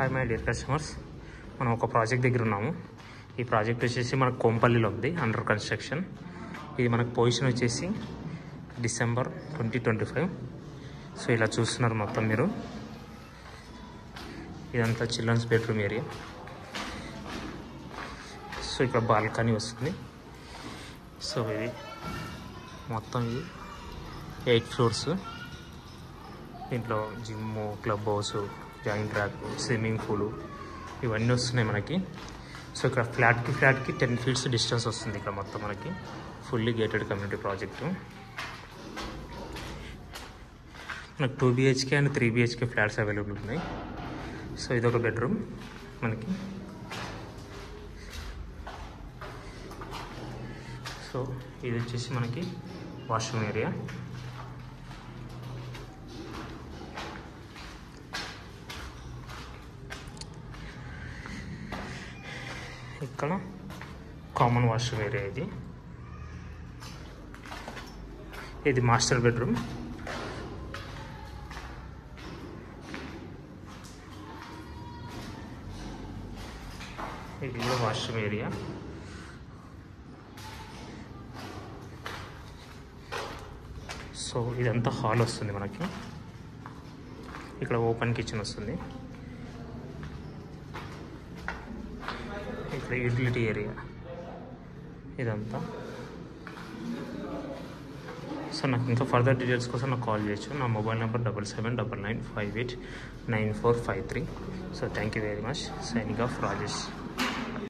Hi my dear customers, మనం ఒక project దగ్గర ఉన్నాము. ఈ ప్రాజెక్ట్ వచ్చేసి మనకు కోంపల్లిలో ఉంది, అండర్ కన్స్ట్రక్షన్. ఇది మనకు పొజిషన్ వచ్చేసి డిసెంబర్ 2025. సో ఇలా చూస్తున్నారు మొత్తం మీరు. ఇదంతా చిల్డ్రన్స్ బెడ్రూమ్ ఏరియా. సో ఇక్కడ బాల్కనీ వస్తుంది. సో ఇది మొత్తం ఇది 8 ఫ్లోర్స్. దీంట్లో gym, club house, joint rack, swimming pool ఇవన్నీ వస్తున్నాయి మనకి. సో ఇక్కడ ఫ్లాట్కి 10 feet డిస్టెన్స్ వస్తుంది. ఇక్కడ మొత్తం మనకి ఫుల్లీ గేటెడ్ కమ్యూనిటీ ప్రాజెక్టు. మనకు 2 BHK and 3 BHK flats available ఉన్నాయి. సో ఇదొక బెడ్రూమ్ మనకి. సో ఇది వచ్చేసి మనకి వాష్రూమ్ ఏరియా. ఇక్కడ కామన్ వాష్రూమ్ ఏరియా. ఇది మాస్టర్ బెడ్రూమ్. ఇది కూడా వాష్రూమ్ ఏరియా. సో ఇదంతా హాల్ వస్తుంది మనకి. ఇక్కడ ఓపెన్ కిచెన్ వస్తుంది. ఇక్కడ యూటిలిటీ ఏరియా ఇదంతా. సో నాకు ఇంకా ఫర్దర్ డీటెయిల్స్ కోసం నాకు కాల్ చేయొచ్చు. నా mobile number 7799589453. So thank you very much. Signing off Rajesh.